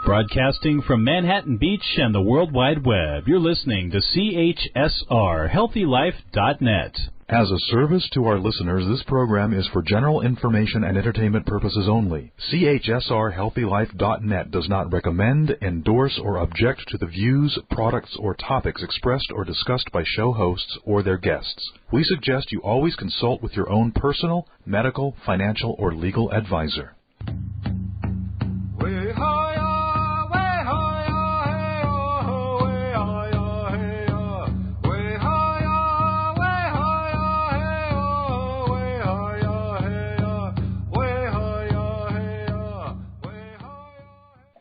Broadcasting from Manhattan Beach and the World Wide Web, you're listening to CHSR, HealthyLife.net. As a service to our listeners, this program is for general information and entertainment purposes only. CHSR, HealthyLife.net does not recommend, endorse, or object to the views, products, or topics expressed or discussed by show hosts or their guests. We suggest you always consult with your own personal, medical, financial, or legal advisor.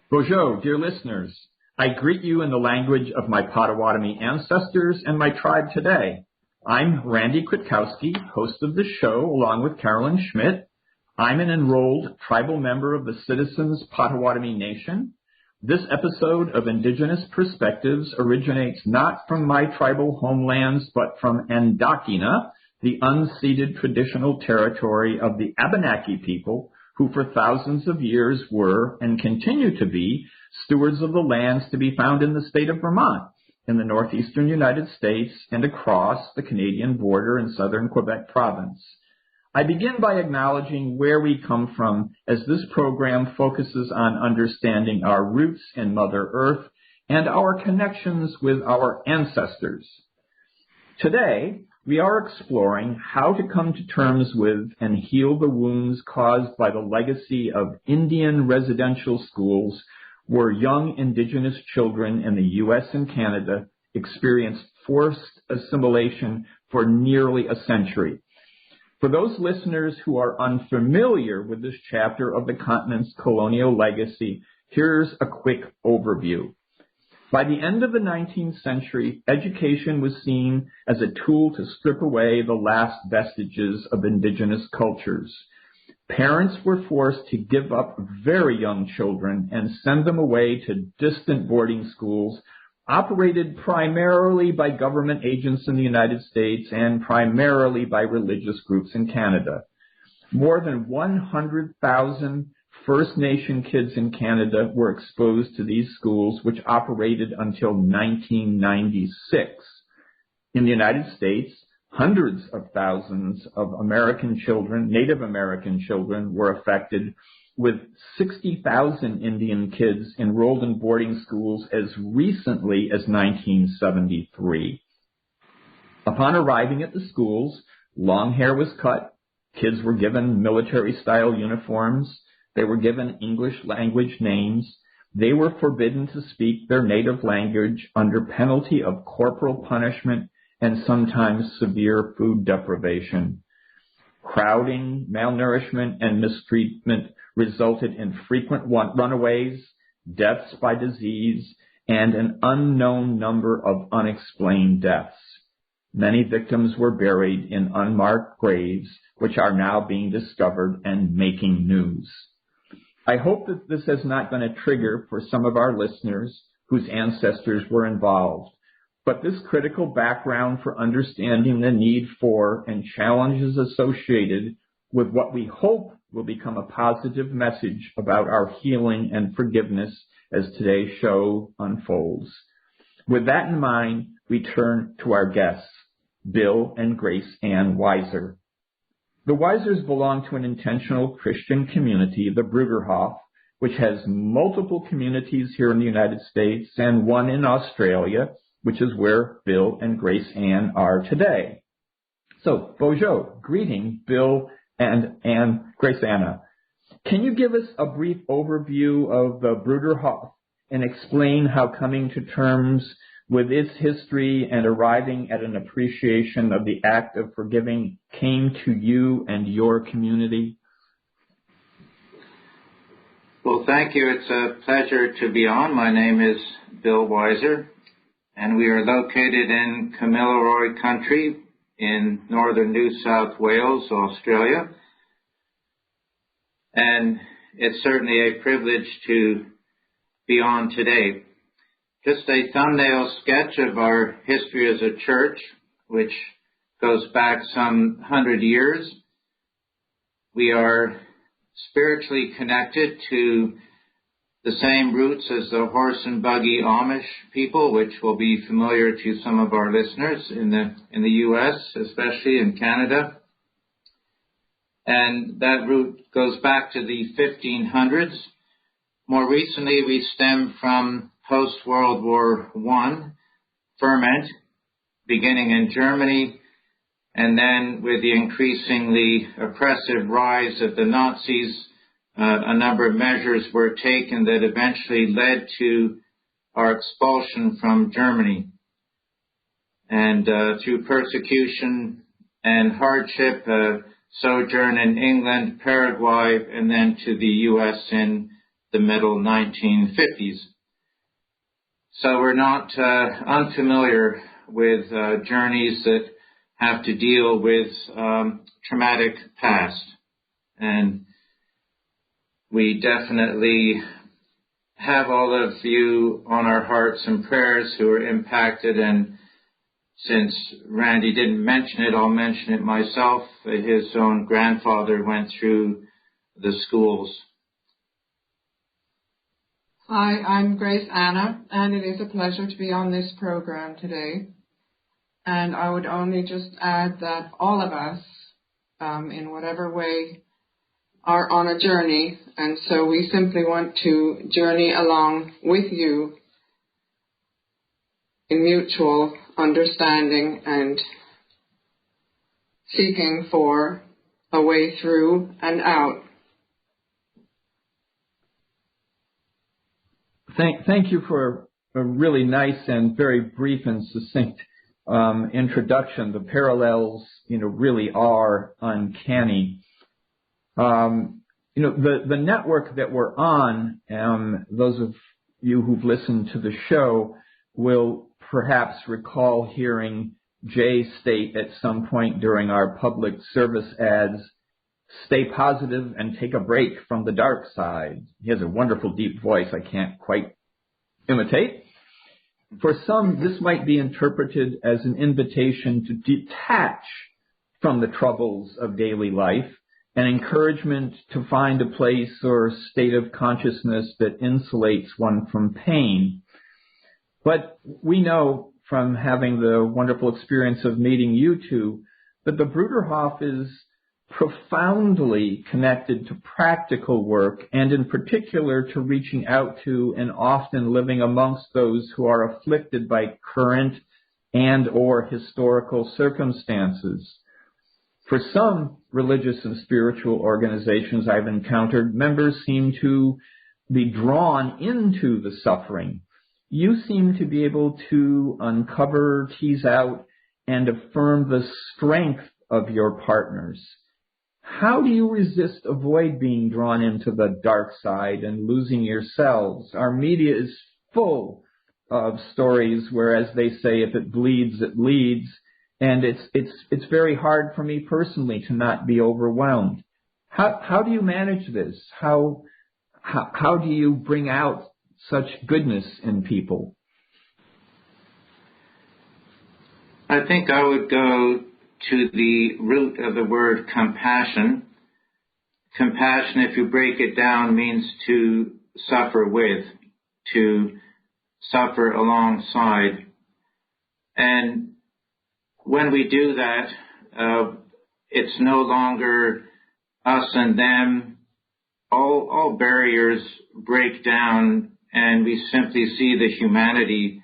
Bonjour, dear listeners. I greet you in the language of my Potawatomi ancestors and my tribe today. I'm Randy Kwiatkowski, host of the show, along with Carolyn Schmidt. I'm an enrolled tribal member of the Citizens Potawatomi Nation. This episode of Indigenous Perspectives originates not from my tribal homelands, but from Andakina, the unceded traditional territory of the Abenaki people, who for thousands of years were and continue to be stewards of the lands to be found in the state of Vermont, in the northeastern United States, and across the Canadian border in southern Quebec province. I begin by acknowledging where we come from, as this program focuses on understanding our roots in Mother Earth and our connections with our ancestors. Today, we are exploring how to come to terms with and heal the wounds caused by the legacy of Indian residential schools where young Indigenous children in the U.S. and Canada experienced forced assimilation for nearly a century. For those listeners who are unfamiliar with this chapter of the continent's colonial legacy, here's a quick overview. By the end of the 19th century, education was seen as a tool to strip away the last vestiges of Indigenous cultures. Parents were forced to give up very young children and send them away to distant boarding schools operated primarily by government agents in the United States and primarily by religious groups in Canada. More than 100,000 First Nation kids in Canada were exposed to these schools, which operated until 1996. In the United States, hundreds of thousands of American children, Native American children, were affected, with 60,000 Indian kids enrolled in boarding schools as recently as 1973. Upon arriving at the schools, long hair was cut, kids were given military-style uniforms, they were given English language names. They were forbidden to speak their native language under penalty of corporal punishment and sometimes severe food deprivation. Crowding, malnourishment, and mistreatment resulted in frequent runaways, deaths by disease, and an unknown number of unexplained deaths. Many victims were buried in unmarked graves, which are now being discovered and making news. I hope that this has not been a trigger for some of our listeners whose ancestors were involved, but this critical background for understanding the need for and challenges associated with what we hope will become a positive message about our healing and forgiveness as today's show unfolds. With that in mind, we turn to our guests, Bill and Grace Ann Weiser. The Weisers belong to an intentional Christian community, the Bruderhof, which has multiple communities here in the United States and one in Australia, which is where Bill and Grace Ann are today. So, bonjour, greeting, Bill and Grace Anna. Can you give us a brief overview of the Bruderhof and explain how coming to terms with its history and arriving at an appreciation of the act of forgiving came to you and your community? Well, thank you. It's a pleasure to be on. My name is Bill Weiser, and we are located in Kamilaroi country in northern New South Wales, Australia. And it's certainly a privilege to be on today. Just a thumbnail sketch of our history as a church, which goes back some 100 years. We are spiritually connected to the same roots as the horse and buggy Amish people, which will be familiar to some of our listeners in the U.S., especially in Canada. And that root goes back to the 1500s. More recently, we stem from post-World War I ferment, beginning in Germany, and then with the increasingly oppressive rise of the Nazis, a number of measures were taken that eventually led to our expulsion from Germany. And through persecution and hardship, sojourn in England, Paraguay, and then to the U.S. in the middle 1950s. So we're not unfamiliar with journeys that have to deal with traumatic past. And we definitely have all of you on our hearts and prayers who are impacted. And since Randy didn't mention it, I'll mention it myself. His own grandfather went through the schools. Hi, I'm Grace Anna, and it is a pleasure to be on this program today. And I would only just add that all of us, in whatever way, are on a journey, and so we simply want to journey along with you in mutual understanding and seeking for a way through and out. Thank you for a really nice and very brief and succinct introduction. The parallels, really are uncanny. The network that we're on, those of you who've listened to the show will perhaps recall hearing Jay state at some point during our public service ads, "Stay positive and take a break from the dark side." He has a wonderful deep voice I can't quite imitate. For some, this might be interpreted as an invitation to detach from the troubles of daily life, an encouragement to find a place or state of consciousness that insulates one from pain. But we know from having the wonderful experience of meeting you two that the Bruderhof is profoundly connected to practical work, and in particular to reaching out to and often living amongst those who are afflicted by current and or historical circumstances. For some religious and spiritual organizations I've encountered, members seem to be drawn into the suffering. You seem to be able to uncover, tease out, and affirm the strength of your partners. How do you avoid being drawn into the dark side and losing yourselves? Our media is full of stories where, as they say, if it bleeds, it leads. And it's very hard for me personally to not be overwhelmed. How do you manage this? How do you bring out such goodness in people? I think I would go to the root of the word compassion. Compassion, if you break it down, means to suffer with, to suffer alongside. And when we do that, it's no longer us and them. All barriers break down, and we simply see the humanity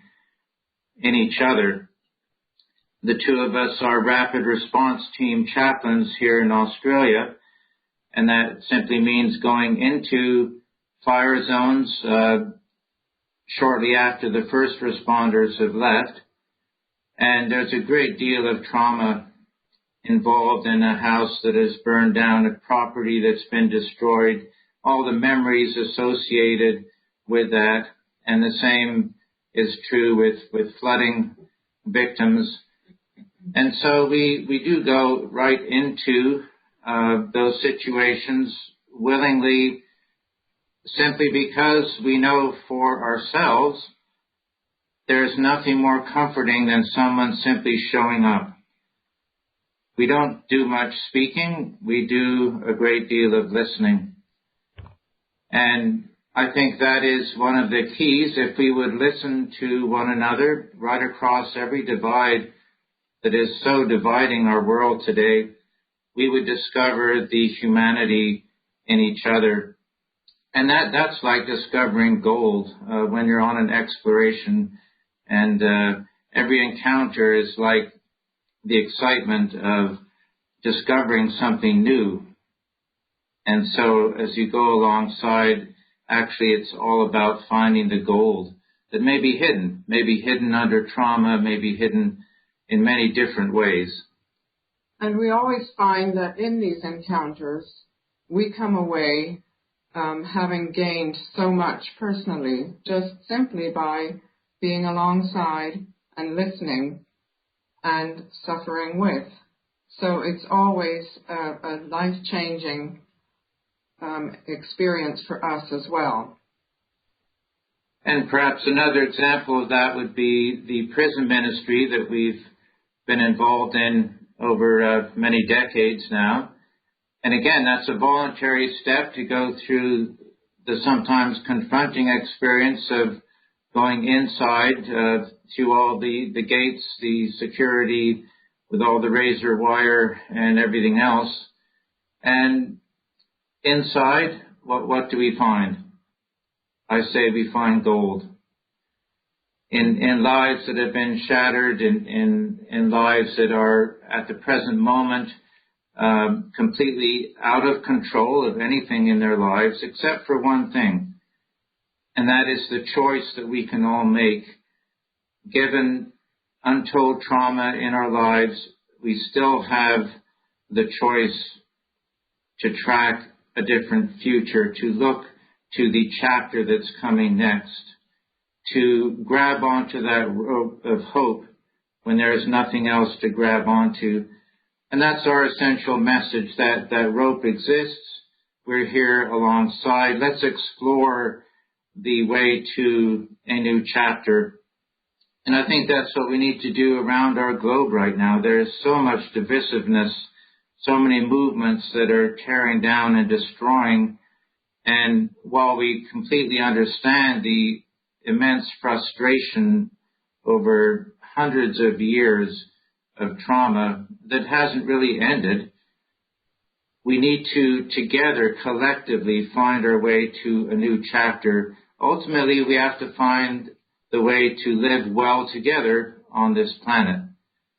in each other. The two of us are rapid response team chaplains here in Australia, and that simply means going into fire zones shortly after the first responders have left. And there's a great deal of trauma involved in a house that is burned down, a property that's been destroyed, all the memories associated with that. And the same is true with flooding victims. And so we do go right into those situations willingly, simply because we know for ourselves there's nothing more comforting than someone simply showing up. We don't do much speaking. We do a great deal of listening. And I think that is one of the keys. If we would listen to one another right across every divide that is so dividing our world today, we would discover the humanity in each other. And that's like discovering gold when you're on an exploration, and every encounter is like the excitement of discovering something new. And so as you go alongside, actually it's all about finding the gold that may be hidden under trauma, may be hidden in many different ways. And we always find that in these encounters, we come away having gained so much personally, just simply by being alongside and listening and suffering with. So it's always a life-changing experience for us as well. And perhaps another example of that would be the prison ministry that we've been involved in over many decades now. And again, that's a voluntary step to go through the sometimes confronting experience of going inside through all the gates, the security, with all the razor wire and everything else. And inside, what do we find? I say we find gold. In lives that have been shattered, in lives that are at the present moment completely out of control of anything in their lives, except for one thing, and that is the choice that we can all make. Given untold trauma in our lives, we still have the choice to track a different future, to look to the chapter that's coming next, to grab onto that rope of hope when there is nothing else to grab onto. And that's our essential message, that rope exists. We're here alongside. Let's explore the way to a new chapter. And I think that's what we need to do around our globe right now. There is so much divisiveness, so many movements that are tearing down and destroying. And while we completely understand the immense frustration over hundreds of years of trauma that hasn't really ended, we need to together, collectively, find our way to a new chapter. Ultimately, we have to find the way to live well together on this planet.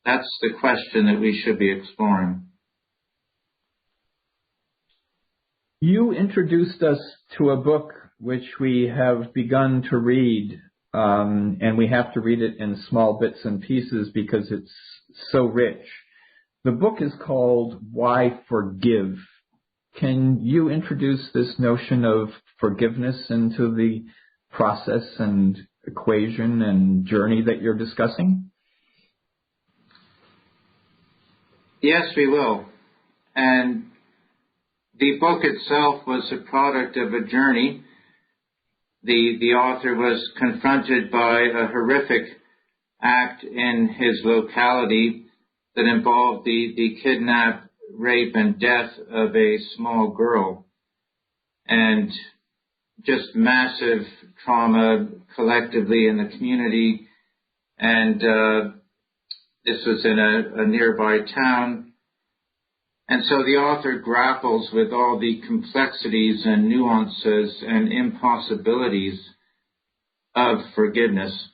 That's the question that we should be exploring. You introduced us to a book which we have begun to read, and we have to read it in small bits and pieces because it's so rich. The book is called Why Forgive. Can you introduce this notion of forgiveness into the process and equation and journey that you're discussing? Yes, we will. And the book itself was a product of a journey. The author was confronted by a horrific act in his locality that involved the kidnap, rape, and death of a small girl. And just massive trauma collectively in the community. And this was in a nearby town. And so the author grapples with all the complexities and nuances and impossibilities of forgiveness.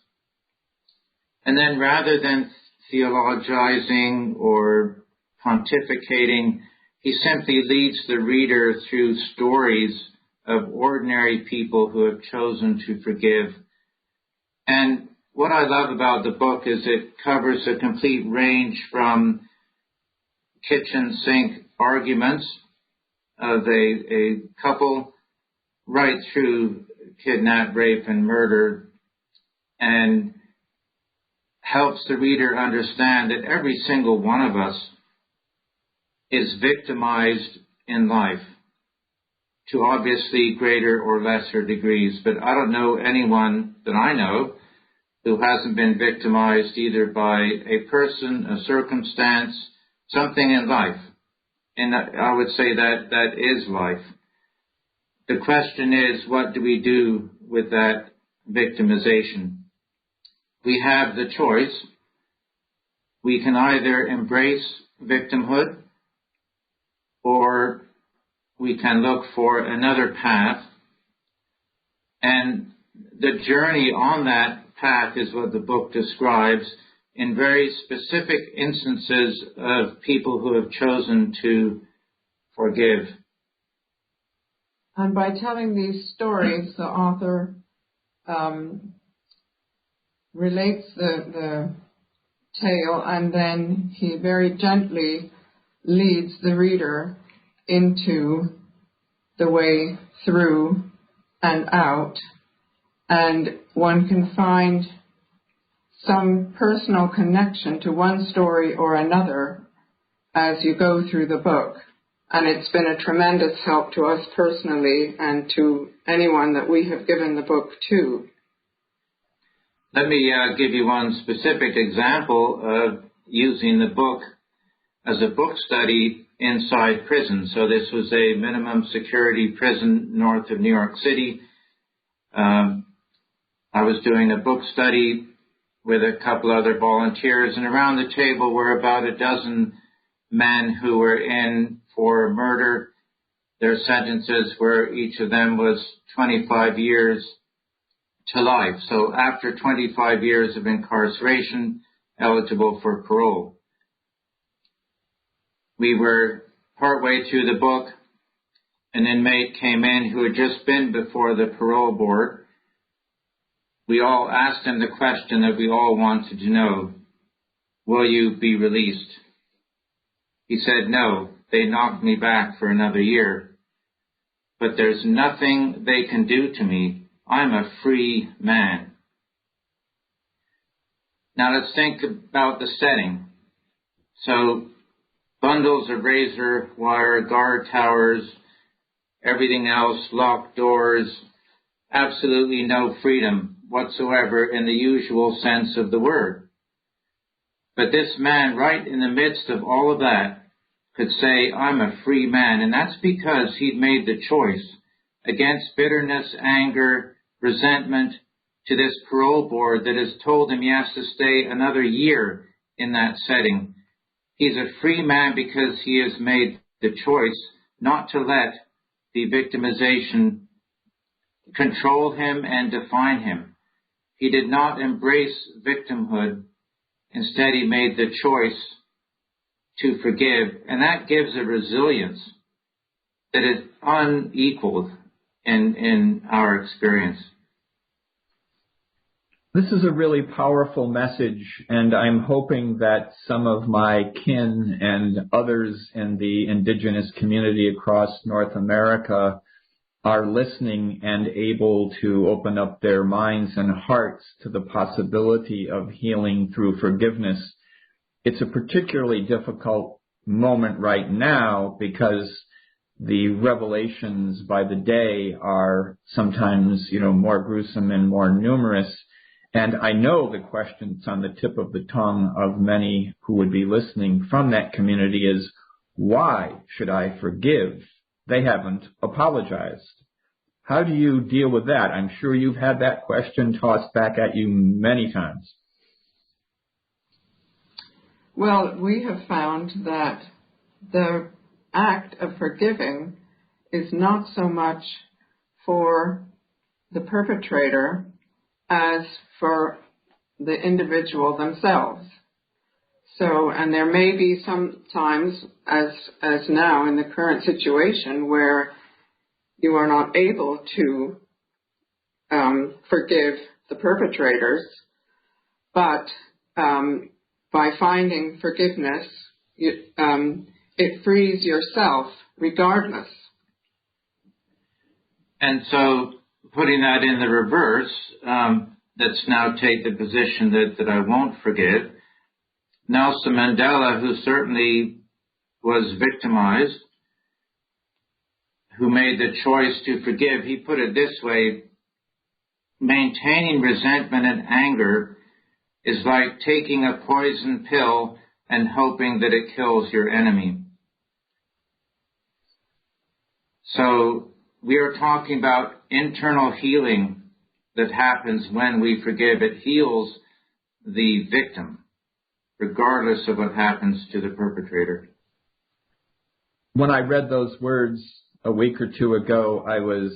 And then rather than theologizing or pontificating, he simply leads the reader through stories of ordinary people who have chosen to forgive. And what I love about the book is it covers a complete range from kitchen sink arguments of a couple right through kidnap, rape, and murder, and helps the reader understand that every single one of us is victimized in life to obviously greater or lesser degrees. But I don't know anyone that I know who hasn't been victimized either by a person, a circumstance, something in life. And I would say that is life. the question is, what do we do with that victimization? We have the choice. We can either embrace victimhood, or we can look for another path. And the journey on that path is what the book describes in very specific instances of people who have chosen to forgive. And by telling these stories, the author relates the tale, and then he very gently leads the reader into the way through and out, and one can find some personal connection to one story or another as you go through the book. And it's been a tremendous help to us personally and to anyone that we have given the book to. Let me give you one specific example of using the book as a book study inside prison. So this was a minimum security prison north of New York City. I was doing a book study with a couple other volunteers, and around the table were about a dozen men who were in for murder. Their sentences were, each of them was 25 years to life. So after 25 years of incarceration, eligible for parole. We were partway through the book. An inmate came in who had just been before the parole board. We all asked him the question that we all wanted to know: will you be released? He said, no, they knocked me back for another year. But there's nothing they can do to me. I'm a free man. Now let's think about the setting. So bundles of razor wire, guard towers, everything else, locked doors, absolutely no freedom whatsoever in the usual sense of the word. But this man, right in the midst of all of that, could say, I'm a free man. And that's because he'd made the choice against bitterness, anger, resentment to this parole board that has told him he has to stay another year in that setting. He's a free man because he has made the choice not to let the victimization control him and define him. He did not embrace victimhood. Instead, he made the choice to forgive. And that gives a resilience that is unequaled in our experience. This is a really powerful message, and I'm hoping that some of my kin and others in the Indigenous community across North America are listening and able to open up their minds and hearts to the possibility of healing through forgiveness. It's a particularly difficult moment right now because the revelations by the day are sometimes, more gruesome and more numerous. And I know the questions on the tip of the tongue of many who would be listening from that community is, why should I forgive? They haven't apologized. How do you deal with that? I'm sure you've had that question tossed back at you many times. Well, we have found that the act of forgiving is not so much for the perpetrator as for the individual themselves. So, and there may be some times, as now in the current situation, where you are not able to forgive the perpetrators, but by finding forgiveness, it frees yourself regardless. And so, putting that in the reverse, let's now take the position that I won't forgive. Nelson Mandela, who certainly was victimized, who made the choice to forgive, he put it this way: maintaining resentment and anger is like taking a poison pill and hoping that it kills your enemy. So we are talking about internal healing that happens when we forgive. It heals the victim, regardless of what happens to the perpetrator. When I read those words a week or two ago, I was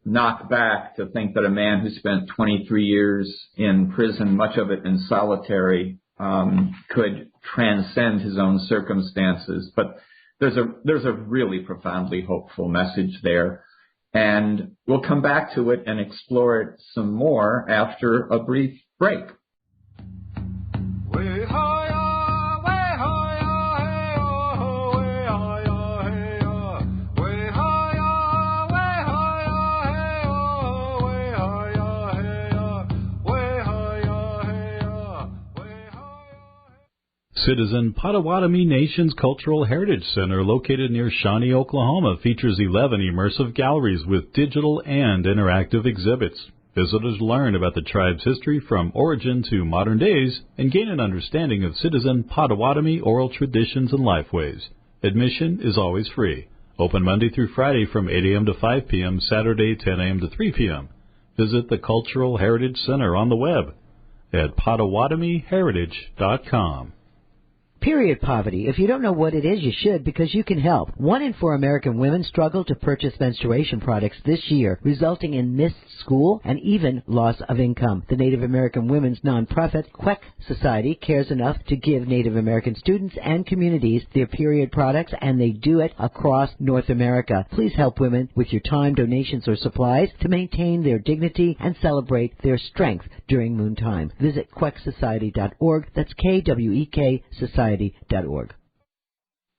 knocked back to think that a man who spent 23 years in prison, much of it in solitary, could transcend his own circumstances. But there's a really profoundly hopeful message there. And we'll come back to it and explore it some more after a brief break. Citizen Potawatomi Nation's Cultural Heritage Center, located near Shawnee, Oklahoma, features 11 immersive galleries with digital and interactive exhibits. Visitors learn about the tribe's history from origin to modern days and gain an understanding of citizen Potawatomi oral traditions and lifeways. Admission is always free. Open Monday through Friday from 8 a.m. to 5 p.m., Saturday 10 a.m. to 3 p.m. Visit the Cultural Heritage Center on the web at PotawatomiHeritage.com. Period poverty. If you don't know what it is, you should, because you can help. 1 in 4 American women struggle to purchase menstruation products this year, resulting in missed school and even loss of income. The Native American women's nonprofit, Queck Society, cares enough to give Native American students and communities their period products, and they do it across North America. Please help women with your time, donations, or supplies to maintain their dignity and celebrate their strength during moon time. Visit quecksociety.org. That's Kwek Society.org.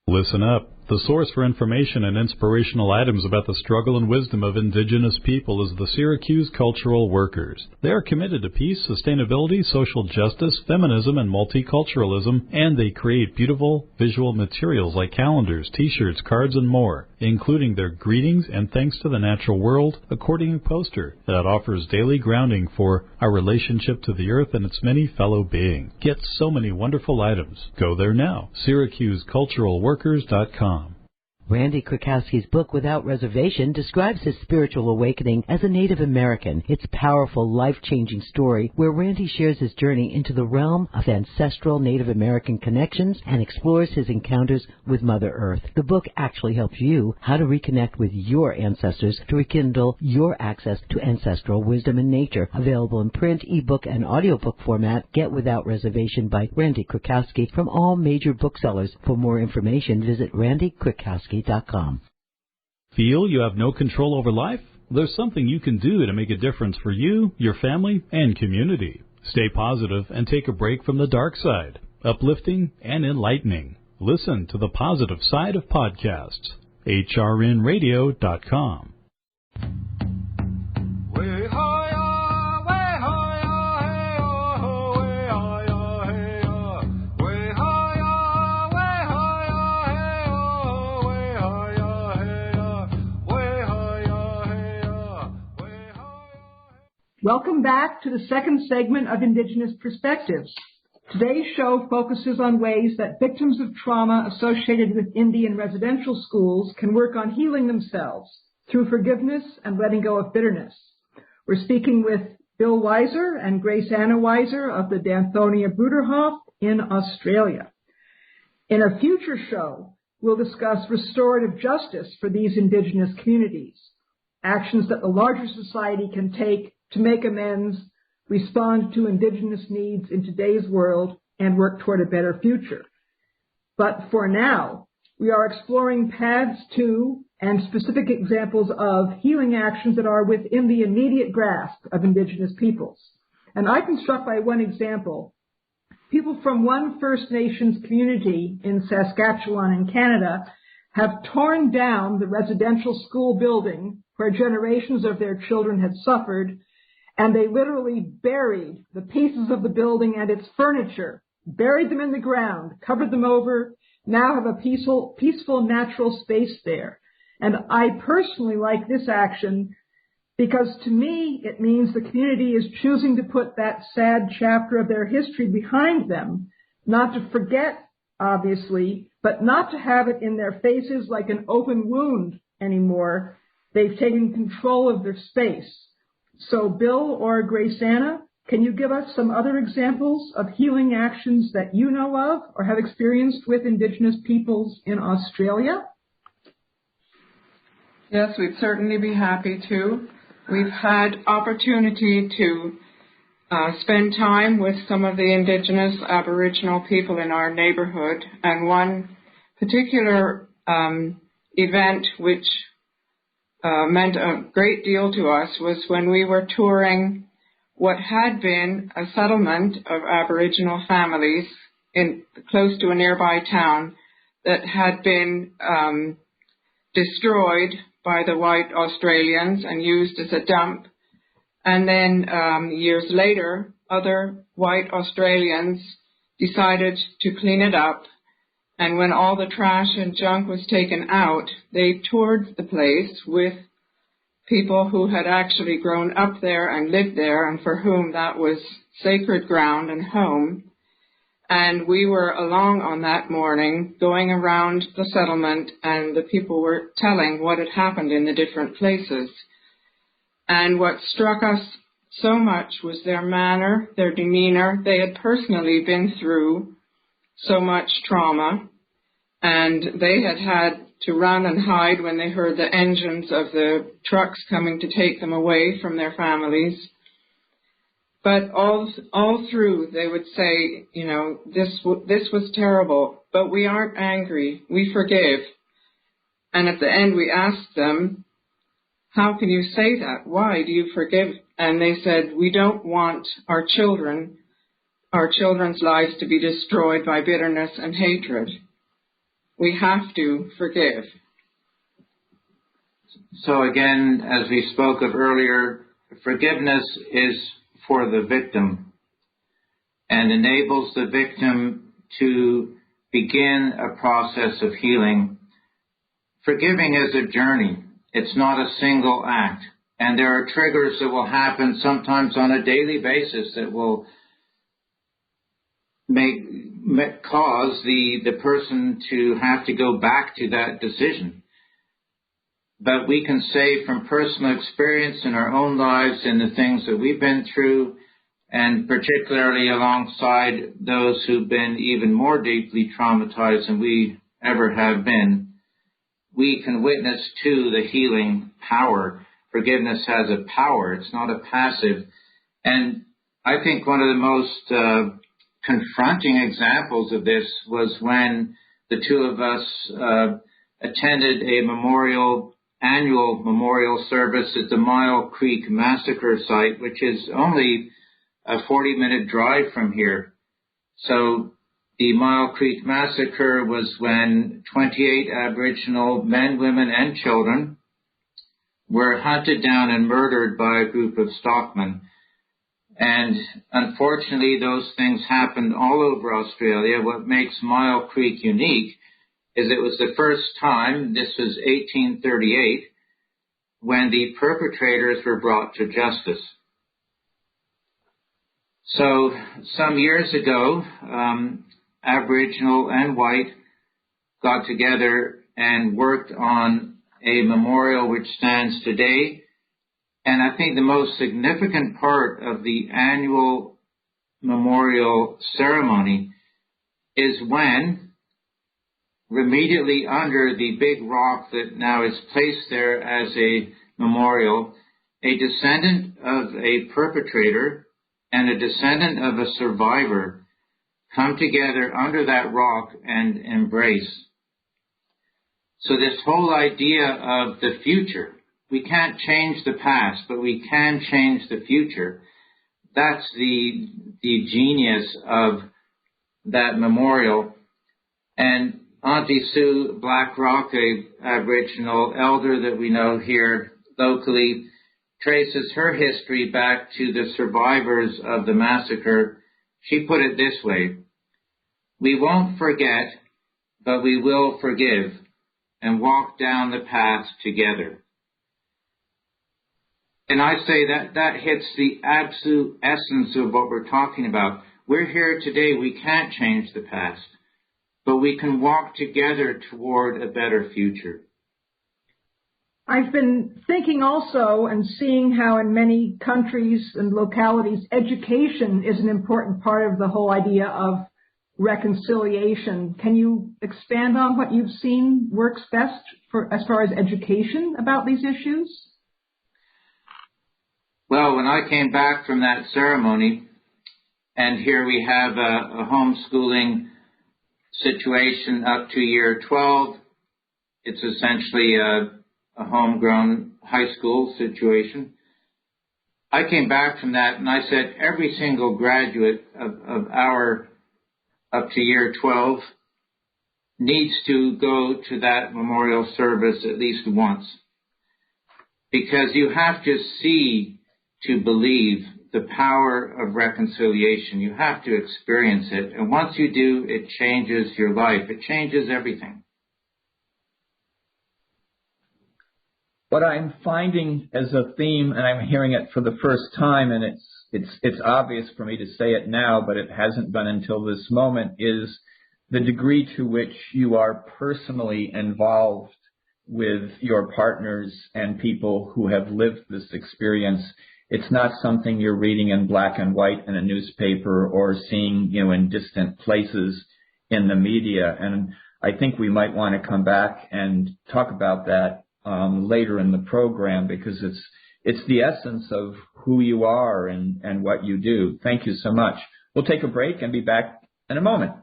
Listen up. The source for information and inspirational items about the struggle and wisdom of Indigenous people is the Syracuse Cultural Workers. They are committed to peace, sustainability, social justice, feminism, and multiculturalism, and they create beautiful visual materials like calendars, t-shirts, cards, and more, including their Greetings and Thanks to the Natural World accordion poster that offers daily grounding for our relationship to the earth and its many fellow beings. Get so many wonderful items. Go there now. SyracuseCulturalWorkers.com. Randy Krakowski's book, Without Reservation, describes his spiritual awakening as a Native American. It's a powerful, life-changing story where Randy shares his journey into the realm of ancestral Native American connections and explores his encounters with Mother Earth. The book actually helps you how to reconnect with your ancestors to rekindle your access to ancestral wisdom and nature. Available in print, ebook, and audiobook format. Get Without Reservation by Randy Krakowski from all major booksellers. For more information, visit randykrakowski.com. Feel you have no control over life? There's something you can do to make a difference for you, your family, and community. Stay positive and take a break from the dark side. Uplifting and enlightening. Listen to the positive side of podcasts. hrnradio.com. Welcome back to the second segment of Indigenous Perspectives. Today's show focuses on ways that victims of trauma associated with Indian residential schools can work on healing themselves through forgiveness and letting go of bitterness. We're speaking with Bill Weiser and Grace Anna Weiser of the Danthonia Bruderhof in Australia. In a future show, we'll discuss restorative justice for these Indigenous communities, actions that the larger society can take to make amends, respond to Indigenous needs in today's world, and work toward a better future. But for now, we are exploring paths to and specific examples of healing actions that are within the immediate grasp of Indigenous peoples. And I've been struck by one example. People from one First Nations community in Saskatchewan in Canada have torn down the residential school building where generations of their children had suffered, and they literally buried the pieces of the building and its furniture, buried them in the ground, covered them over, now have a peaceful natural space there. And I personally like this action because to me it means the community is choosing to put that sad chapter of their history behind them, not to forget, obviously, but not to have it in their faces like an open wound anymore, They've taken control of their space. So Bill or Grace Anna, can you give us some other examples of healing actions that you know of or have experienced with Indigenous peoples in Australia? Yes, we'd certainly be happy to. We've had opportunity to spend time with some of the Indigenous Aboriginal people in our neighborhood, and one particular event which meant a great deal to us was when we were touring what had been a settlement of Aboriginal families close to a nearby town that had been destroyed by the white Australians and used as a dump. And then years later, other white Australians decided to clean it up. And when all the trash and junk was taken out, they toured the place with people who had actually grown up there and lived there and for whom that was sacred ground and home. And we were along on that morning going around the settlement, and the people were telling what had happened in the different places. And what struck us so much was their manner, their demeanor. They had personally been through so much trauma, and they had had to run and hide when they heard the engines of the trucks coming to take them away from their families. But all through, they would say, you know, this was terrible, but we aren't angry. We forgive. And at the end, we asked them, how can you say that? Why do you forgive? And they said, we don't want our children's lives to be destroyed by bitterness and hatred. We have to forgive. So again, as we spoke of earlier, forgiveness is for the victim and enables the victim to begin a process of healing. Forgiving is a journey. It's not a single act. And there are triggers that will happen sometimes on a daily basis that will cause the person to have to go back to that decision. But we can say from personal experience in our own lives and the things that we've been through, and particularly alongside those who've been even more deeply traumatized than we ever have been, we can witness to the healing power. Forgiveness has a power. It's not a passive. And I think one of the most confronting examples of this was when the two of us attended a annual memorial service at the Mile Creek Massacre site, which is only a 40-minute drive from here. So the Mile Creek Massacre was when 28 Aboriginal men, women, and children were hunted down and murdered by a group of stockmen. And unfortunately, those things happened all over Australia. What makes Mile Creek unique is it was the first time, this was 1838, when the perpetrators were brought to justice. So some years ago, Aboriginal and white got together and worked on a memorial which stands today. And I think the most significant part of the annual memorial ceremony is when, immediately under the big rock that now is placed there as a memorial, a descendant of a perpetrator and a descendant of a survivor come together under that rock and embrace. So this whole idea of the future, we can't change the past, but we can change the future. That's the genius of that memorial. And Auntie Sue Blackrock, a Aboriginal elder that we know here locally, traces her history back to the survivors of the massacre. She put it this way: we won't forget, but we will forgive and walk down the path together. And I say that hits the absolute essence of what we're talking about. We're here today. We can't change the past, but we can walk together toward a better future. I've been thinking also and seeing how in many countries and localities, education is an important part of the whole idea of reconciliation. Can you expand on what you've seen works best as far as education about these issues? Well, when I came back from that ceremony, and here we have a homeschooling situation up to year 12, it's essentially a homegrown high school situation. I came back from that and I said every single graduate of our up to year 12 needs to go to that memorial service at least once. Because you have to see to believe the power of reconciliation. You have to experience it. And once you do, it changes your life. It changes everything. What I'm finding as a theme, and I'm hearing it for the first time, and it's obvious for me to say it now, but it hasn't been until this moment, is the degree to which you are personally involved with your partners and people who have lived this experience. It's not something you're reading in black and white in a newspaper or seeing, in distant places in the media. And I think we might want to come back and talk about that later in the program, because it's the essence of who you are and what you do. Thank you so much. We'll take a break and be back in a moment.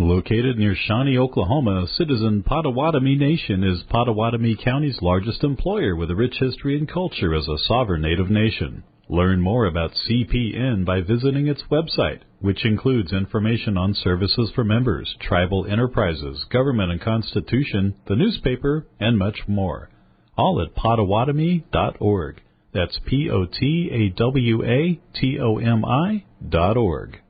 Located near Shawnee, Oklahoma, Citizen Potawatomi Nation is Potawatomi County's largest employer with a rich history and culture as a sovereign Native nation. Learn more about CPN by visiting its website, which includes information on services for members, tribal enterprises, government and constitution, the newspaper, and much more. All at Potawatomi.org. That's Potawatomi.org.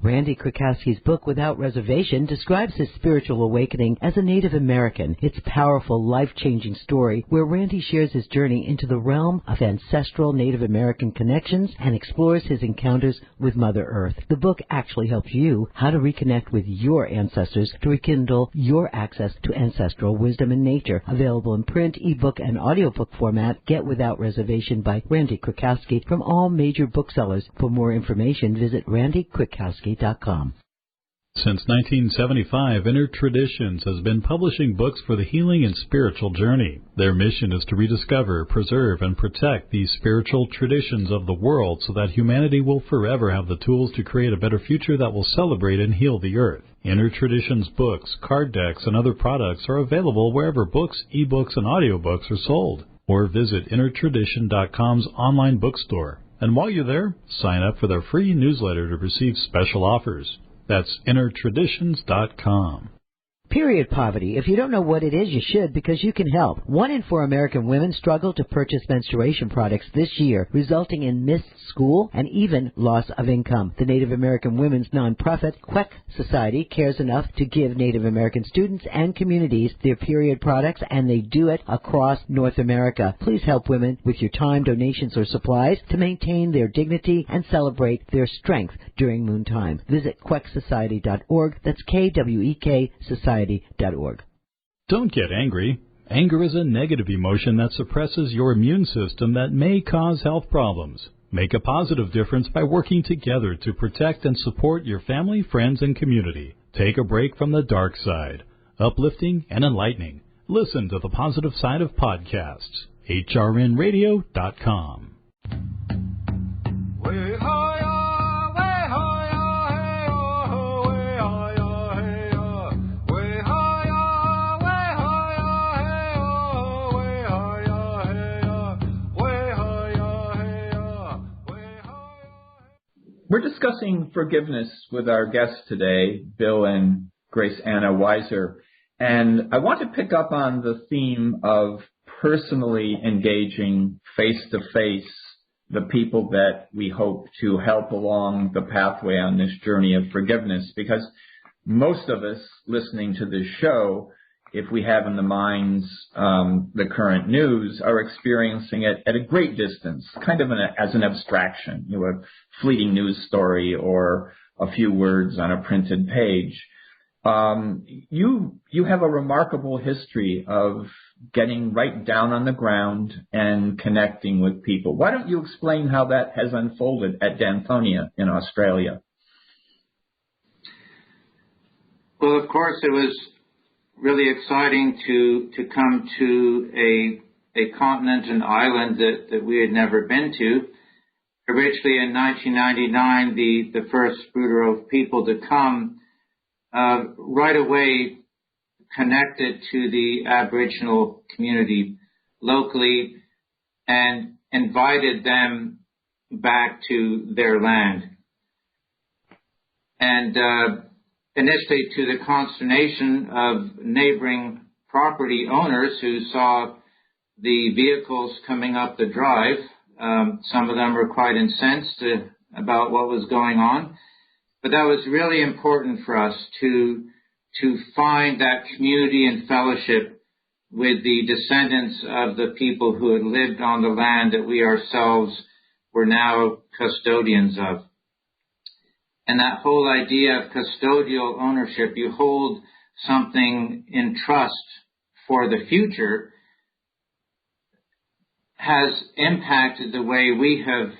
Randy Krakowski's book, Without Reservation, describes his spiritual awakening as a Native American. It's a powerful, life-changing story where Randy shares his journey into the realm of ancestral Native American connections and explores his encounters with Mother Earth. The book actually helps you how to reconnect with your ancestors to rekindle your access to ancestral wisdom and nature. Available in print, ebook, and audiobook format, Get Without Reservation by Randy Krakowski from all major booksellers. For more information, visit randykrakowski.com. Since 1975, Inner Traditions has been publishing books for the healing and spiritual journey. Their mission is to rediscover, preserve, and protect these spiritual traditions of the world so that humanity will forever have the tools to create a better future that will celebrate and heal the earth. Inner Traditions books, card decks, and other products are available wherever books, ebooks, and audiobooks are sold. Or visit InnerTradition.com's online bookstore. And while you're there, sign up for their free newsletter to receive special offers. That's InnerTraditions.com. Period poverty. If you don't know what it is, you should, because you can help. 1 in 4 American women struggle to purchase menstruation products this year, resulting in missed school and even loss of income. The Native American women's nonprofit, Queck Society, cares enough to give Native American students and communities their period products, and they do it across North America. Please help women with your time, donations, or supplies to maintain their dignity and celebrate their strength during moontime. Visit quecksociety.org. That's KWEK Society.org. Don't get angry. Anger is a negative emotion that suppresses your immune system that may cause health problems. Make a positive difference by working together to protect and support your family, friends, and community. Take a break from the dark side. Uplifting and enlightening. Listen to the positive side of podcasts. hrnradio.com. We're discussing forgiveness with our guests today, Bill and Grace Anna Weiser, and I want to pick up on the theme of personally engaging face-to-face the people that we hope to help along the pathway on this journey of forgiveness, because most of us listening to this show if we have in the minds the current news, are experiencing it at a great distance, kind of as an abstraction, a fleeting news story or a few words on a printed page. You have a remarkable history of getting right down on the ground and connecting with people. Why don't you explain how that has unfolded at Danthonia in Australia? Well, of course, it was really exciting to come to a continent, an island that we had never been to. Originally in 1999, the first brood of people to come right away connected to the Aboriginal community locally and invited them back to their land. And initially to the consternation of neighboring property owners who saw the vehicles coming up the drive. Some of them were quite incensed about what was going on. But that was really important for us to find that community and fellowship with the descendants of the people who had lived on the land that we ourselves were now custodians of. And that whole idea of custodial ownership, you hold something in trust for the future, has impacted the way we have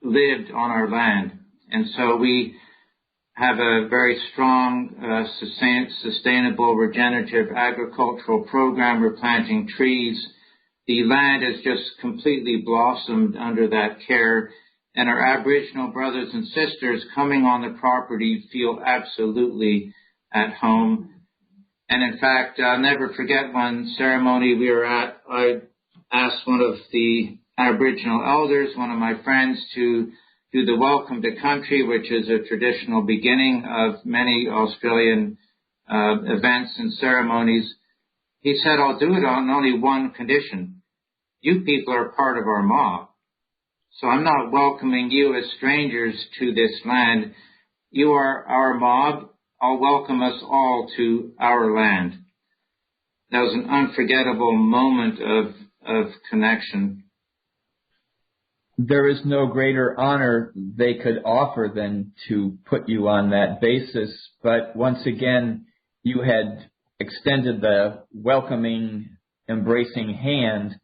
lived on our land. And so we have a very strong, sustainable, regenerative agricultural program. We're planting trees. The land has just completely blossomed under that care. And our Aboriginal brothers and sisters coming on the property feel absolutely at home. And in fact, I'll never forget one ceremony we were at. I asked one of the Aboriginal elders, one of my friends, to do the welcome to country, which is a traditional beginning of many Australian events and ceremonies. He said, I'll do it on only one condition. You people are part of our mob. So I'm not welcoming you as strangers to this land. You are our mob. I'll welcome us all to our land. That was an unforgettable moment of connection. There is no greater honor they could offer than to put you on that basis. But once again, you had extended the welcoming, embracing hand,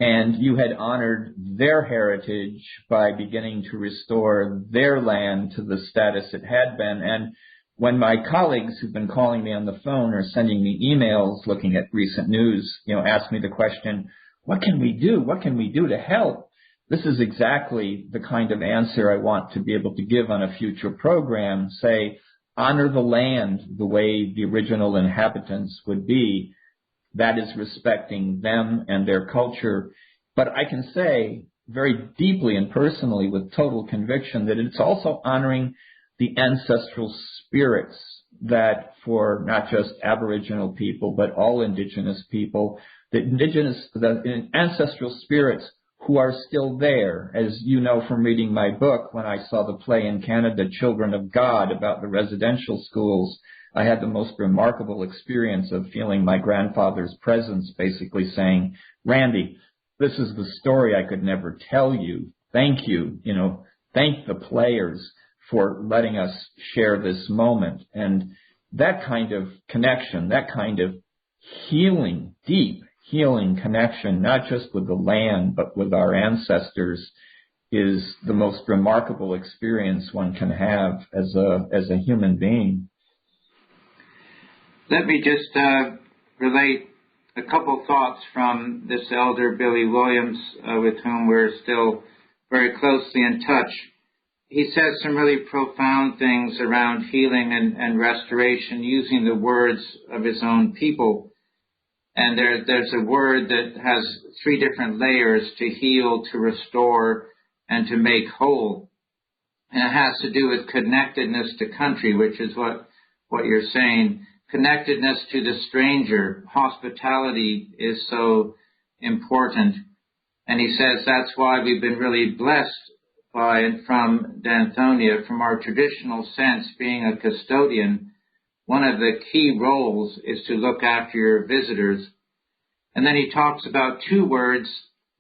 and you had honored their heritage by beginning to restore their land to the status it had been. And when my colleagues who've been calling me on the phone or sending me emails looking at recent news, ask me the question, what can we do? What can we do to help? This is exactly the kind of answer I want to be able to give on a future program. Say, honor the land the way the original inhabitants would be. That is respecting them and their culture. But I can say very deeply and personally with total conviction that it's also honoring the ancestral spirits that for not just Aboriginal people, but all Indigenous people, the ancestral spirits who are still there. As you know from reading my book, when I saw the play in Canada, Children of God, about the residential schools, I had the most remarkable experience of feeling my grandfather's presence, basically saying, Randy, this is the story I could never tell you. Thank you. Thank the players for letting us share this moment. And that kind of connection, that kind of healing, deep healing connection, not just with the land, but with our ancestors, is the most remarkable experience one can have as a human being. Let me just relate a couple thoughts from this elder, Billy Williams, with whom we're still very closely in touch. He says some really profound things around healing and restoration using the words of his own people. And there's a word that has three different layers: to heal, to restore, and to make whole. And it has to do with connectedness to country, which is what you're saying. Connectedness to the stranger. Hospitality is so important. And he says that's why we've been really blessed by and from Danthonia, from our traditional sense being a custodian. one of the key roles is to look after your visitors. And then he talks about two words,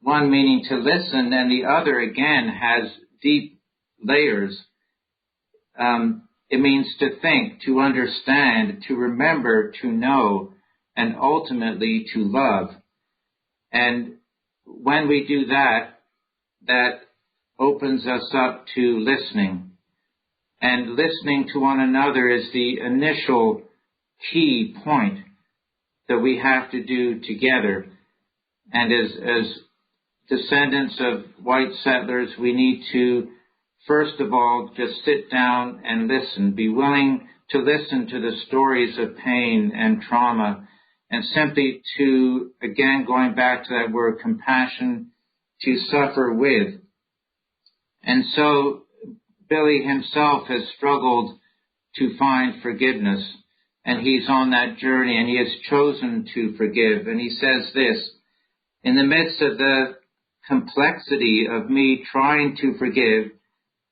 one meaning to listen, and the other, again, has deep layers. It means to think, to understand, to remember, to know, and ultimately to love. And when we do that, that opens us up to listening. And listening to one another is the initial key point that we have to do together. And as descendants of white settlers, we need to, first of all, just sit down and listen, be willing to listen to the stories of pain and trauma, and simply to, again, going back to that word compassion, to suffer with. And so Billy himself has struggled to find forgiveness, and he's on that journey, and he has chosen to forgive. And he says this, in the midst of the complexity of me trying to forgive,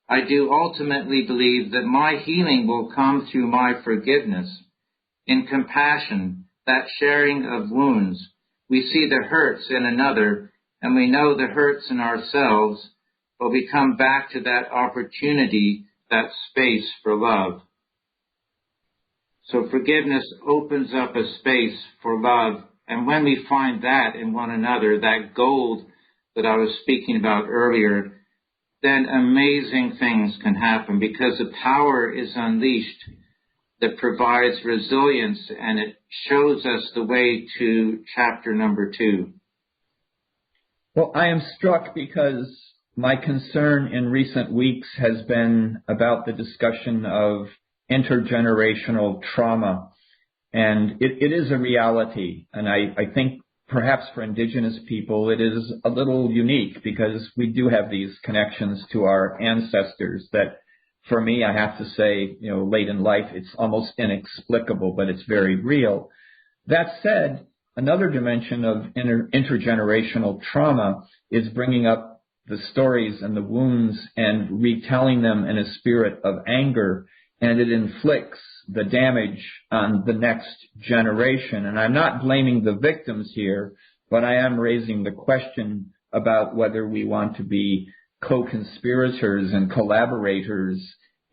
I do ultimately believe that my healing will come through my forgiveness. In compassion, that sharing of wounds, we see the hurts in another, and we know the hurts in ourselves, but we come back to that opportunity, that space for love. So forgiveness opens up a space for love, and when we find that in one another, that gold that I was speaking about earlier, then amazing things can happen, because the power is unleashed that provides resilience, and it shows us the way to chapter number 2. Well, I am struck because my concern in recent weeks has been about the discussion of intergenerational trauma. And it is a reality. And I think perhaps for Indigenous people, it is a little unique because we do have these connections to our ancestors that, for me, I have to say, late in life, it's almost inexplicable, but it's very real. That said, another dimension of intergenerational trauma is bringing up the stories and the wounds and retelling them in a spirit of anger, and it inflicts the damage on the next generation. And I'm not blaming the victims here, but I am raising the question about whether we want to be co-conspirators and collaborators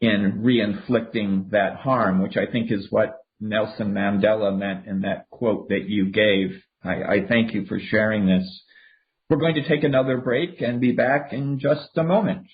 in re-inflicting that harm, which I think is what Nelson Mandela meant in that quote that you gave. I thank you for sharing this. We're going to take another break and be back in just a moment.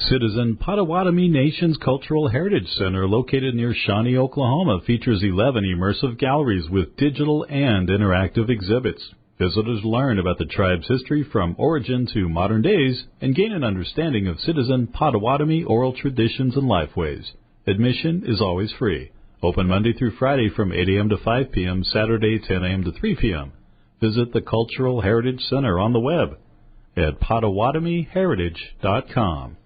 Citizen Potawatomi Nation's Cultural Heritage Center, located near Shawnee, Oklahoma, features 11 immersive galleries with digital and interactive exhibits. Visitors learn about the tribe's history from origin to modern days and gain an understanding of Citizen Potawatomi oral traditions and lifeways. Admission is always free. Open Monday through Friday from 8 a.m. to 5 p.m., Saturday 10 a.m. to 3 p.m. Visit the Cultural Heritage Center on the web at PotawatomiHeritage.com.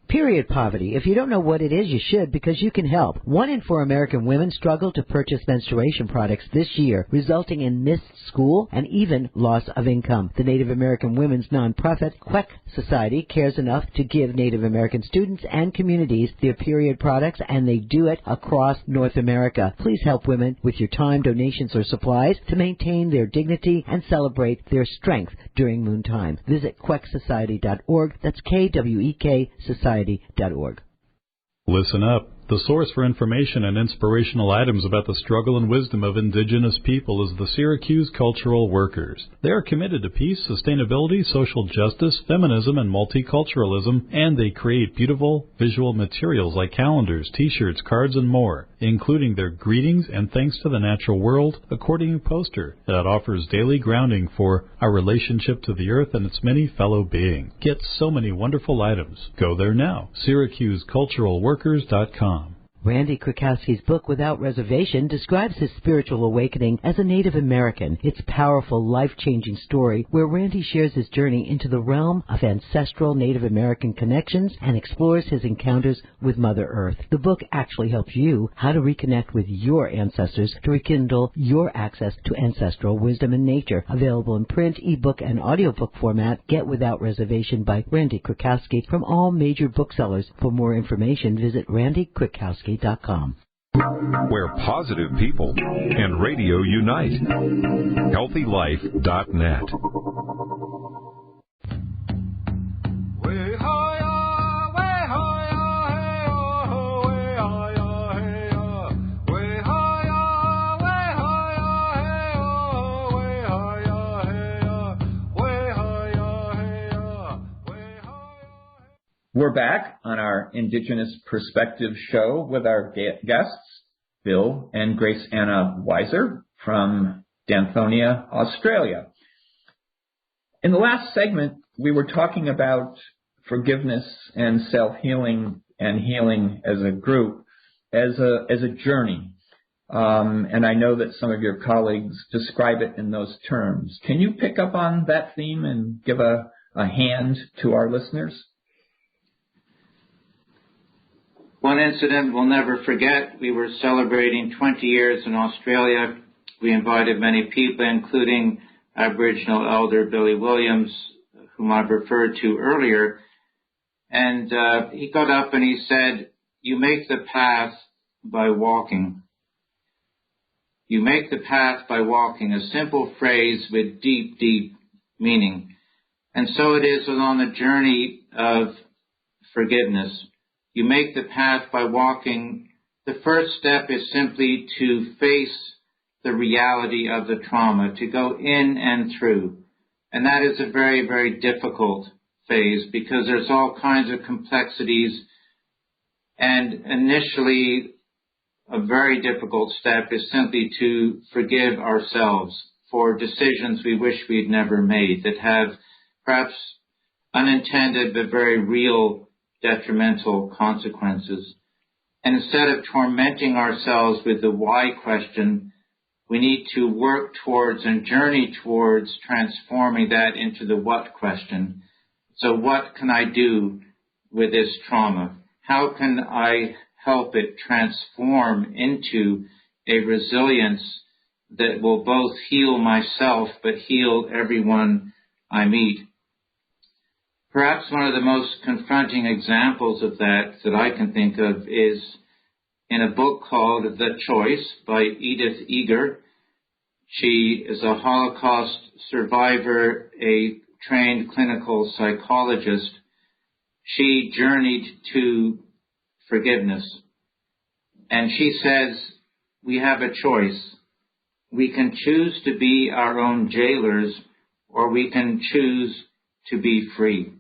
Period poverty. If you don't know what it is, you should, because you can help. 1 in 4 American women struggle to purchase menstruation products this year, resulting in missed school and even loss of income. The Native American women's nonprofit, Queck Society, cares enough to give Native American students and communities their period products, and they do it across North America. Please help women with your time, donations, or supplies to maintain their dignity and celebrate their strength during moon time. Visit quecksociety.org. That's KWEK Society.org. Listen up. The source for information and inspirational items about the struggle and wisdom of Indigenous people is the Syracuse Cultural Workers. They are committed to peace, sustainability, social justice, feminism, and multiculturalism, and they create beautiful visual materials like calendars, t-shirts, cards, and more, including their Greetings and Thanks to the Natural World accordion poster that offers daily grounding for our relationship to the earth and its many fellow beings. Get so many wonderful items. Go there now. SyracuseCulturalWorkers.com. Randy Krakowski's book, Without Reservation, describes his spiritual awakening as a Native American. It's a powerful, life-changing story where Randy shares his journey into the realm of ancestral Native American connections and explores his encounters with Mother Earth. The book actually helps you how to reconnect with your ancestors to rekindle your access to ancestral wisdom and nature. Available in print, ebook, and audiobook format, Get Without Reservation by Randy Krakowski from all major booksellers. For more information, visit randykrakowski.com. Where positive people and radio unite. HealthyLife.net. We're back on our Indigenous Perspective show with our guests, Bill and Grace Anna Weiser from Danthonia, Australia. In the last segment, we were talking about forgiveness and self-healing and healing as a group, as a journey. And I know that some of your colleagues describe it in those terms. Can you pick up on that theme and give a hand to our listeners? One incident we'll never forget. We were celebrating 20 years in Australia. We invited many people, including Aboriginal elder Billy Williams, whom I've referred to earlier. And he got up and he said, "You make the path by walking. You make the path by walking," a simple phrase with deep, deep meaning. And so it is along the journey of forgiveness. You make the path by walking. The first step is simply to face the reality of the trauma, to go in and through. And that is a very, very difficult phase because there's all kinds of complexities. And initially, a very difficult step is simply to forgive ourselves for decisions we wish we'd never made that have perhaps unintended but very real detrimental consequences. And instead of tormenting ourselves with the why question, we need to work towards and journey towards transforming that into the what question. So what can I do with this trauma? How can I help it transform into a resilience that will both heal myself but heal everyone I meet? Perhaps one of the most confronting examples of that I can think of is in a book called The Choice by Edith Eger. She is a Holocaust survivor, a trained clinical psychologist. She journeyed to forgiveness. And she says, we have a choice. We can choose to be our own jailers, or we can choose to be free.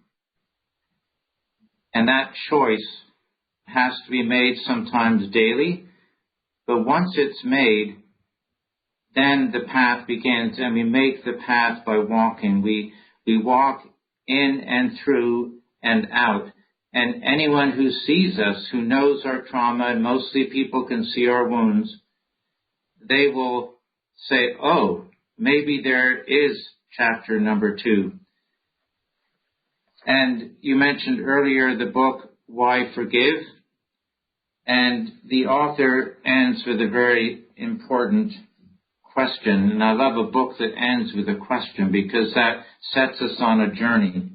And that choice has to be made sometimes daily, but once it's made, then the path begins, and we make the path by walking. We walk in and through and out. And anyone who sees us, who knows our trauma, and mostly people can see our wounds, they will say, oh, maybe there is chapter number 2. And you mentioned earlier the book, Why Forgive? And the author ends with a very important question. And I love a book that ends with a question because that sets us on a journey.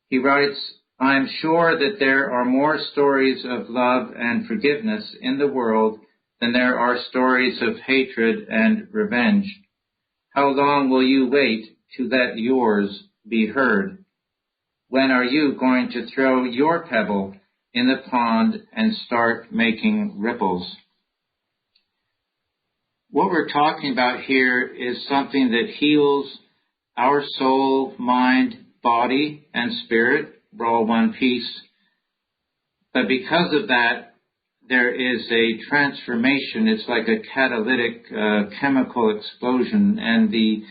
He writes, I am sure that there are more stories of love and forgiveness in the world than there are stories of hatred and revenge. How long will you wait to let yours be heard? When are you going to throw your pebble in the pond and start making ripples? What we're talking about here is something that heals our soul, mind, body, and spirit. We're all one piece. But because of that, there is a transformation. It's like a catalytic chemical explosion, and the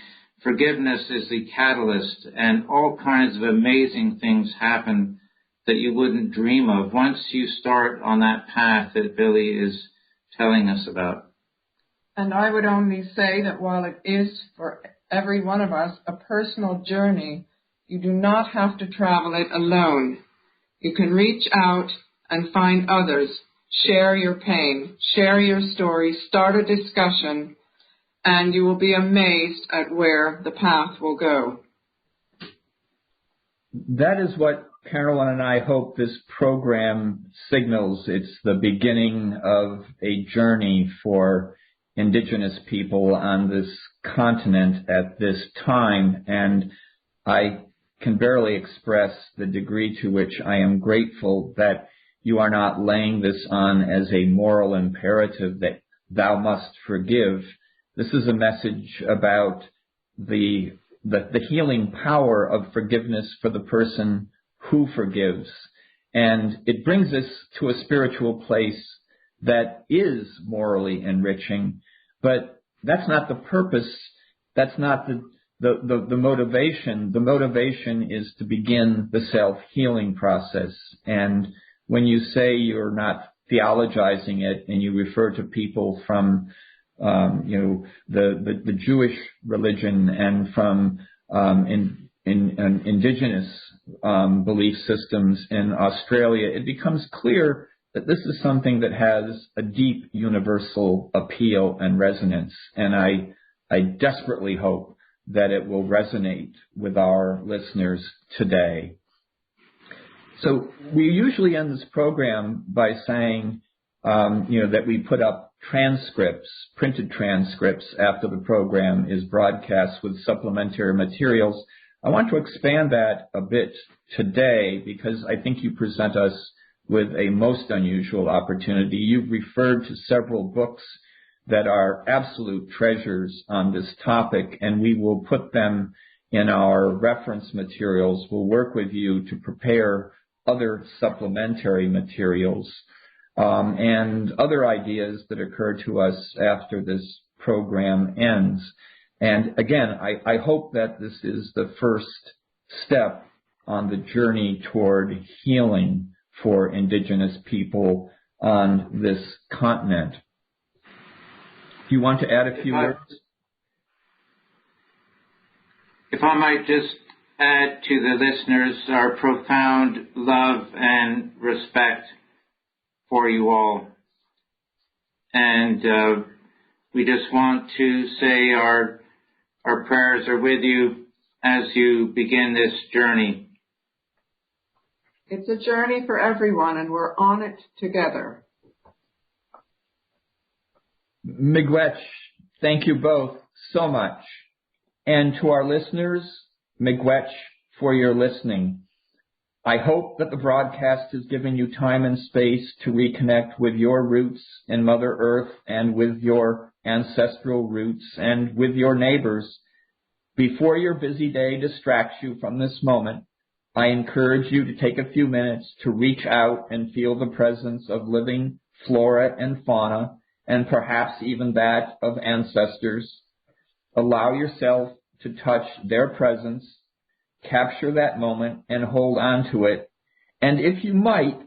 forgiveness is the catalyst, and all kinds of amazing things happen that you wouldn't dream of once you start on that path that Billy is telling us about. And I would only say that while it is for every one of us a personal journey, you do not have to travel it alone. You can reach out and find others, share your pain, share your story, start a discussion, and you will be amazed at where the path will go. That is what Carolyn and I hope this program signals. It's the beginning of a journey for Indigenous people on this continent at this time, and I can barely express the degree to which I am grateful that you are not laying this on as a moral imperative that thou must forgive. This is a message about the healing power of forgiveness for the person who forgives. And it brings us to a spiritual place that is morally enriching, but that's not the purpose. That's not the motivation. The motivation is to begin the self-healing process. And when you say you're not theologizing it and you refer to people from the Jewish religion and from indigenous belief systems in Australia, it becomes clear that this is something that has a deep universal appeal and resonance. And I desperately hope that it will resonate with our listeners today. So we usually end this program by saying, that we put up transcripts, printed transcripts after the program is broadcast with supplementary materials. I want to expand that a bit today because I think you present us with a most unusual opportunity. You've referred to several books that are absolute treasures on this topic, and we will put them in our reference materials. We'll work with you to prepare other supplementary materials and other ideas that occur to us after this program ends. And again, I hope that this is the first step on the journey toward healing for Indigenous people on this continent. Do you want to add a few words? If I might just add to the listeners our profound love and respect for you all. And we just want to say our prayers are with you as you begin this journey. It's a journey for everyone, and we're on it together. Miigwech, thank you both so much. And to our listeners, miigwech for your listening. I hope that the broadcast has given you time and space to reconnect with your roots in Mother Earth and with your ancestral roots and with your neighbors. Before your busy day distracts you from this moment, I encourage you to take a few minutes to reach out and feel the presence of living flora and fauna, and perhaps even that of ancestors. Allow yourself to touch their presence, capture that moment, and hold on to it. And if you might,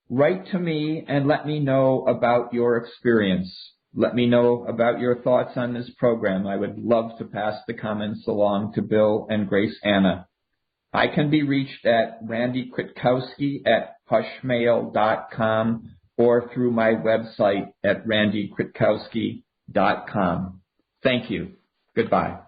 write to me and let me know about your experience. Let me know about your thoughts on this program. I would love to pass the comments along to Bill and Grace Anna. I can be reached at Randy Kwiatkowski at hushmail.com or through my website at randykwiatkowski.com. Thank you. Goodbye.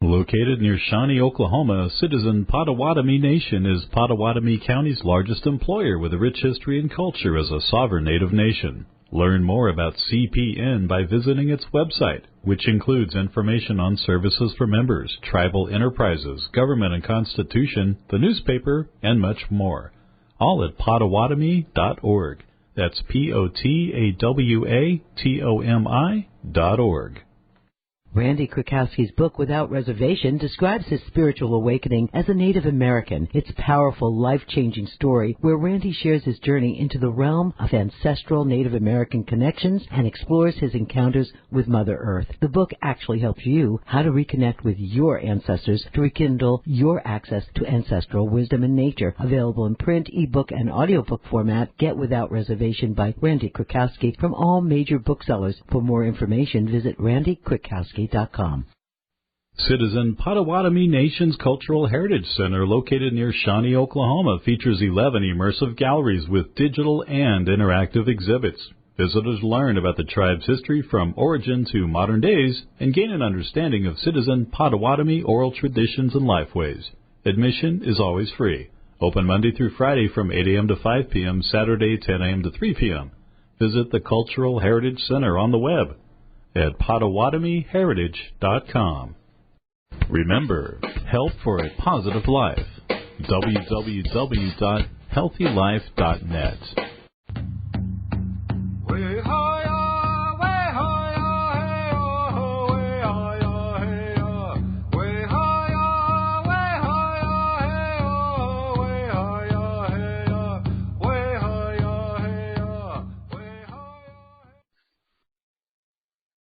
Located near Shawnee, Oklahoma, Citizen Potawatomi Nation is Potawatomi County's largest employer with a rich history and culture as a sovereign Native nation. Learn more about CPN by visiting its website, which includes information on services for members, tribal enterprises, government and constitution, the newspaper, and much more. All at Potawatomi.org. That's Potawatomi.org. Randy Krakowski's book, Without Reservation, describes his spiritual awakening as a Native American. It's a powerful, life-changing story where Randy shares his journey into the realm of ancestral Native American connections and explores his encounters with Mother Earth. The book actually helps you how to reconnect with your ancestors to rekindle your access to ancestral wisdom and nature. Available in print, ebook, and audiobook format. Get Without Reservation by Randy Krakowski from all major booksellers. For more information, visit randykrakowski.com. Citizen Potawatomi Nation's Cultural Heritage Center, located near Shawnee, Oklahoma, features 11 immersive galleries with digital and interactive exhibits. Visitors learn about the tribe's history from origin to modern days and gain an understanding of Citizen Potawatomi oral traditions and lifeways. Admission is always free. Open Monday through Friday from 8 a.m. to 5 p.m., Saturday 10 a.m. to 3 p.m. Visit the Cultural Heritage Center on the web at PotawatomiHeritage.com. Remember, help for a positive life. www.healthylife.net.